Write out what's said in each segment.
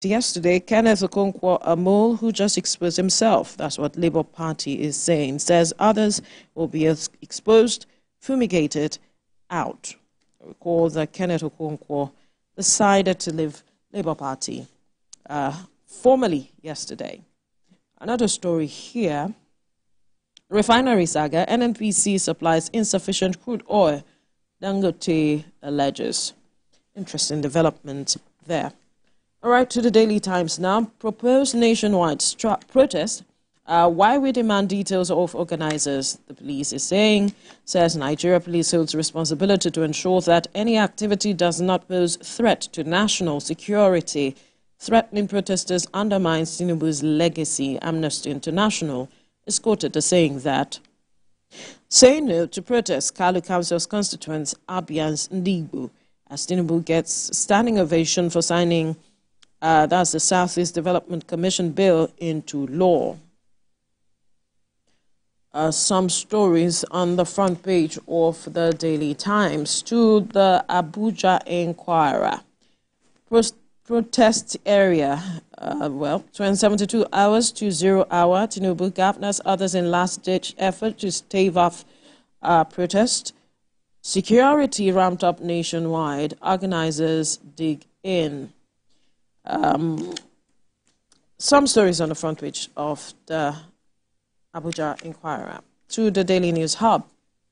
Yesterday, Kenneth Okonkwo, a mole who just exposed himself, that's what Labour Party is saying, says others will be exposed, fumigated, out. Recall that Kenneth Okonkwo decided to leave Labour Party formally yesterday. Another story here, refinery saga, NNPC supplies insufficient crude oil, Dangote alleges. Interesting development there. All right, to the Daily Times now. Proposed nationwide protest. Why we demand details of organizers, the police is saying, says Nigeria police holds responsibility to ensure that any activity does not pose threat to national security. Threatening protesters undermines Tinubu's legacy. Amnesty International is quoted as saying that. Saying no to protest, Kalu Council's constituents, Abians Ndigbo, as Tinubu gets standing ovation for signing that's the Southeast Development Commission bill into law. Some stories on the front page of the Daily Times. To the Abuja Inquirer. Protest area, 72 hours to 0 hour. Tinubu governors, others in last-ditch effort to stave off protest. Security ramped up nationwide. Organizers dig in. Some stories on the front page of the Abuja Inquirer. To the Daily News Hub,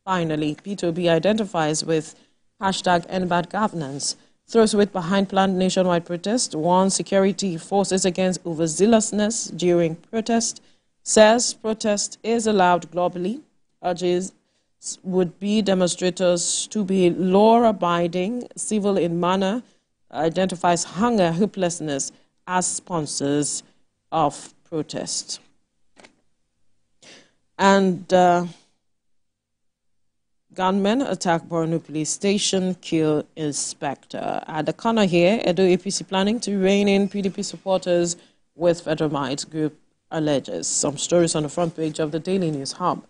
finally, P2B identifies with hashtag #EndBadGovernance, governance, throws weight behind planned nationwide protest, warns security forces against overzealousness during protest, says protest is allowed globally, urges would-be demonstrators to be law-abiding, civil in manner, identifies hunger, hopelessness as sponsors of protest. And gunmen attack Borno police station, kill inspector. At the corner here, Edo APC planning to rein in PDP supporters with federal might, group alleges. Some stories on the front page of the Daily News Hub.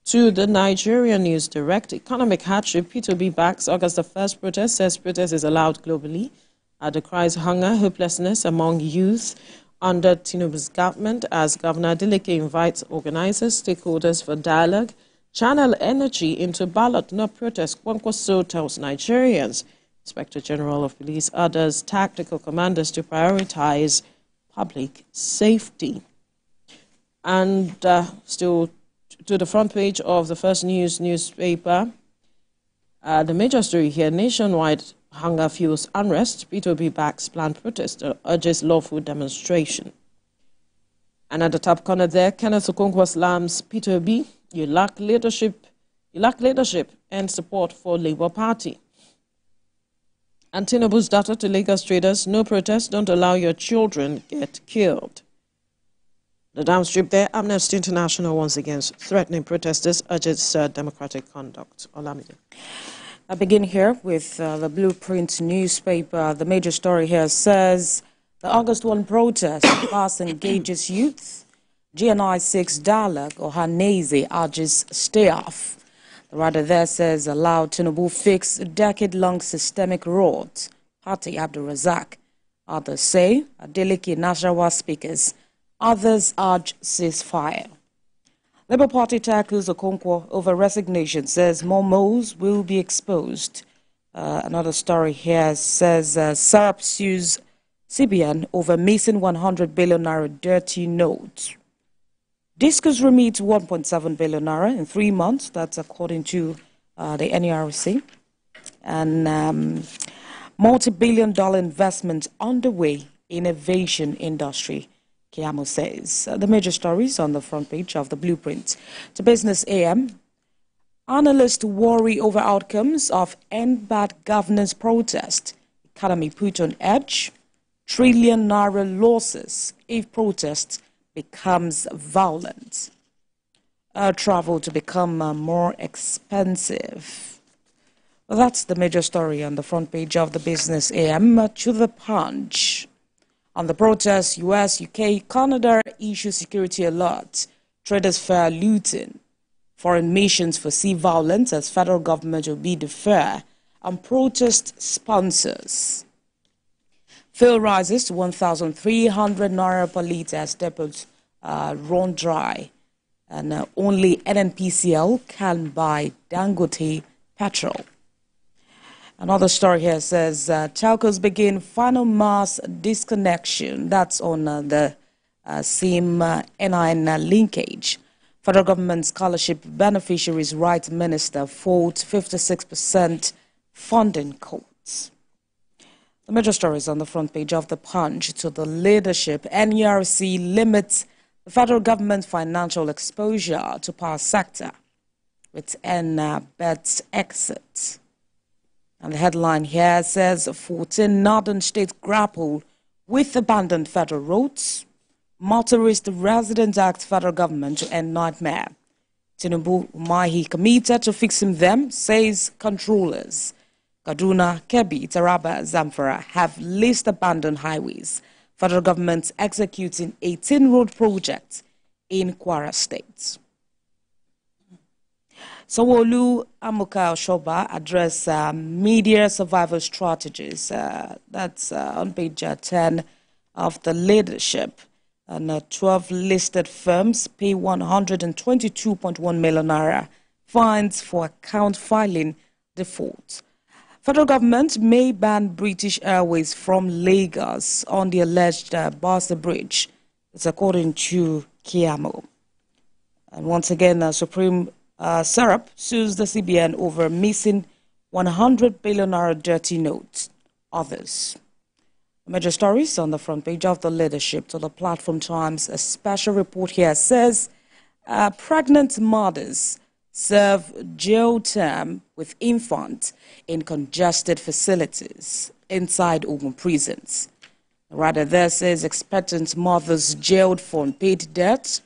To the Nigerian News Direct, economic hardship, P2B backs August the 1st protest, says protest is allowed globally. Decries hunger, hopelessness among youth under Tinubu's government as Governor Adeleke invites organizers, stakeholders for dialogue, channel energy into ballot, not protest. Kwankwaso tells Nigerians, Inspector General of Police, others, tactical commanders to prioritize public safety. And still to the front page of the First News newspaper, the major story here, nationwide hunger fuels unrest, P2B backs planned protest, urges lawful demonstration. And at the top corner there, Kenneth Okonkwo slams P2B, you lack leadership and support for Labour Party. And Tinubu's daughter to Lagos traders, no protest, don't allow your children get killed. The downstrip there, Amnesty International once again threatening protesters, urges democratic conduct. Olamide. I begin here with the Blueprint newspaper. The major story here says the August 1 protest fast engages youth. GNI 6 dialogue, Ohaneze urges stay off. The writer there says allow Tinubu fix decade-long systemic rot. Party Abdul Razak. Others say Adeleke Nasarawa speakers. Others urge ceasefire. Labour Party tackles Okonkwo over resignation, says more moles will be exposed. Another story here says Sarap sues CBN over missing 100 billion naira dirty notes. Discos remits 1.7 billion naira in 3 months. That's according to the NERC. And multi-billion-dollar investment underway in aviation industry. Kiamo says. The major stories on the front page of the Blueprint. To Business AM, analysts worry over outcomes of #EndBadGovernance governance protest. Economy put on edge. Trillion naira losses if protest becomes violent. Travel to become more expensive. Well, that's the major story on the front page of the Business AM. To the Punch. On the protest, US, UK, Canada issue security alert. Traders fear looting. Foreign missions foresee violence as federal government will be defer. And protest sponsors. Fuel rises to 1,300 naira per litre as depots run dry. And only NNPCL can buy Dangote petrol. Another story here says telcos begin final mass disconnection. That's on the same NIN linkage. Federal government scholarship beneficiaries' rights minister faults 56% funding cuts. The major stories on the front page of the Punch. To the leadership, NERC limits the federal government financial exposure to power sector with NBET's exit. And the headline here says 14 northern states grapple with abandoned federal roads. Motorist residents asked federal government to end nightmare. Tinubu Umahi committed to fixing them, says controllers. Kaduna, Kebbi, Taraba, Zamfara have least abandoned highways. Federal government executing 18 road projects in Kwara State. Sanwo-Olu Amuka Oshoba address media survival strategies. That's on page 10 of the leadership. And 12 listed firms pay 122.1 million naira fines for account filing default. Federal government may ban British Airways from Lagos on the alleged Barca Bridge. It's according to Kiamo. And once again, Supreme Syrup sues the CBN over missing 100 billion naira dirty notes. Others. Major stories on the front page of the leadership. To the Platform Times, a special report here says pregnant mothers serve jail term with infants in congested facilities inside Ogun prisons. Rather, there says expectant mothers jailed for unpaid debt.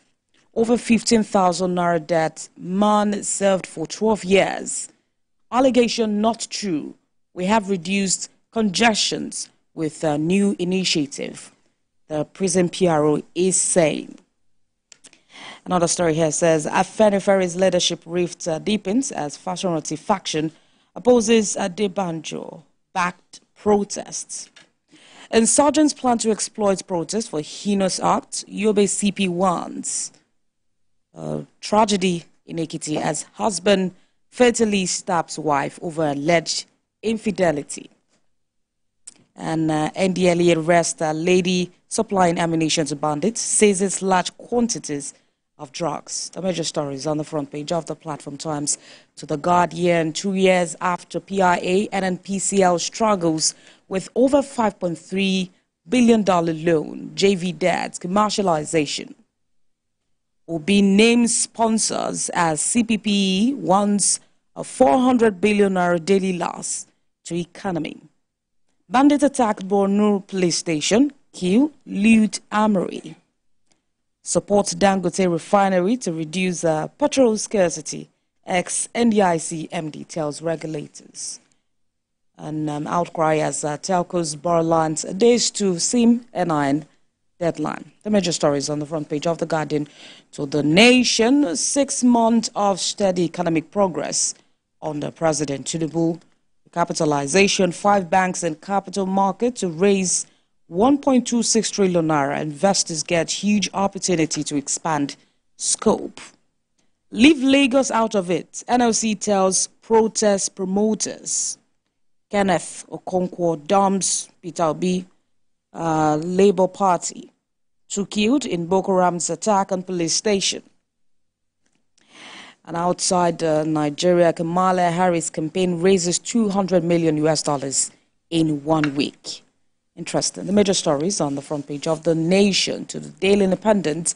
Over 15,000 naira debt, man served for 12 years. Allegation not true. We have reduced congestions with a new initiative, the prison PRO is saying. Another story here says Afeniferi's leadership rift deepens as Fashionati faction opposes Adebanjo-backed protests. Insurgents plan to exploit protests for heinous acts. Yobe CP warns. Tragedy in Ekiti as husband fatally stabs wife over alleged infidelity. And NDLEA arrests a lady supplying ammunition to bandits, seizes large quantities of drugs. The major stories on the front page of the Platform Times. To the Guardian, 2 years after PIA, NNPCL struggles with over $5.3 billion loan, JV debt, commercialization. Obi names sponsors as CPPE wants a 400 billion daily loss to economy. Bandit attack Borno police station, kill, loot armory. Support Dangote refinery to reduce petrol scarcity. Ex-NDIC MD tells regulators. And outcry as telcos borrow lines days to SIM NIN deadline. The major stories on the front page of The Guardian. To the nation, 6 months of steady economic progress under President Tinubu. Capitalization, 5 banks and capital market to raise 1.26 trillion naira. Investors get huge opportunity to expand scope. Leave Lagos out of it. NLC tells protest promoters. Kenneth Okonkwo dumps Peter Obi, Labour Party. 2 killed in Boko Haram's attack on police station. And outside Nigeria, Kamala Harris' campaign raises $200 million in 1 week. Interesting. The major stories on the front page of The Nation. To the Daily Independent,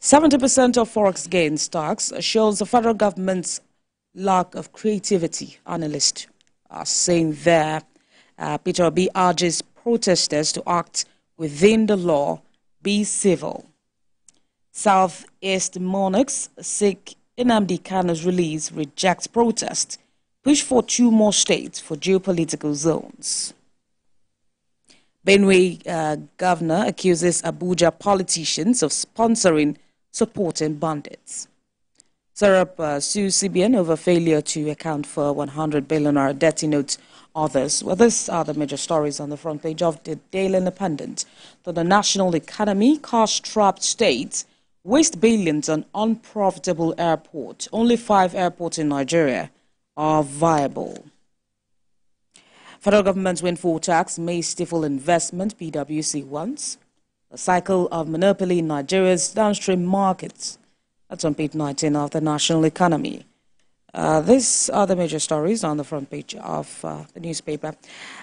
70% of forex gain stocks shows the federal government's lack of creativity. Analysts are saying there. Peter Obi urges protesters to act within the law, be civil. Southeast monarchs seek Nnamdi Kanu's release, rejects protest, push for 2 more states for geopolitical zones. Benue governor accuses Abuja politicians of sponsoring, supporting bandits. Syrup sues CBN over failure to account for 100 billion naira dirty notes. Others. Well, these are the major stories on the front page of the Daily Independent. The national economy, cash-strapped states waste billions on unprofitable airport. Only 5 airports in Nigeria are viable. Federal government's windfall tax may stifle investment, PwC wants. A cycle of monopoly in Nigeria's downstream markets. That's on page 19 of the national economy. These are the major stories on the front page of the newspaper.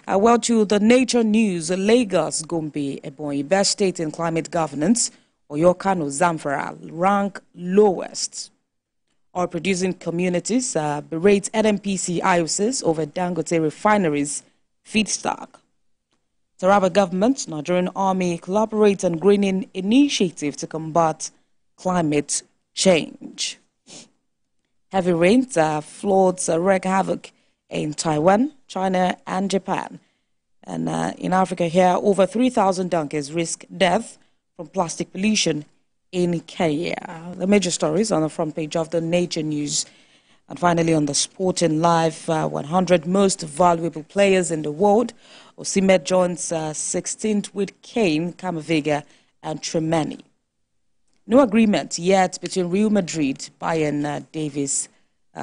Well, to the Nature News, Lagos, Gombe, Ebonyi, best state in climate governance, Oyo, Kano, Zamfara rank lowest. Oil producing communities berate NNPC IOCs over Dangote refineries feedstock. Taraba government, Nigerian army collaborate on greening initiative to combat climate change. Heavy rains, floods wreak havoc in Taiwan, China, and Japan. And in Africa here, over 3,000 donkeys risk death from plastic pollution in Kenya. The major stories on the front page of the Nature News. And finally, on the Sporting Life, 100 most valuable players in the world. Osimhen joins 16th with Kane, Camavinga, and Tremeni. No agreement yet between Real Madrid, Bayern Davis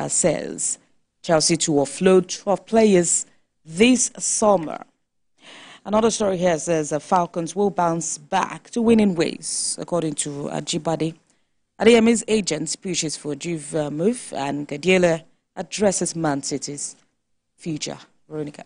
says. Chelsea to offload 12 players this summer. Another story here says Falcons will bounce back to winning ways, according to Ajibade. Adeyemi's agent pushes for Juve move, and Guardiola addresses Man City's future. Veronica.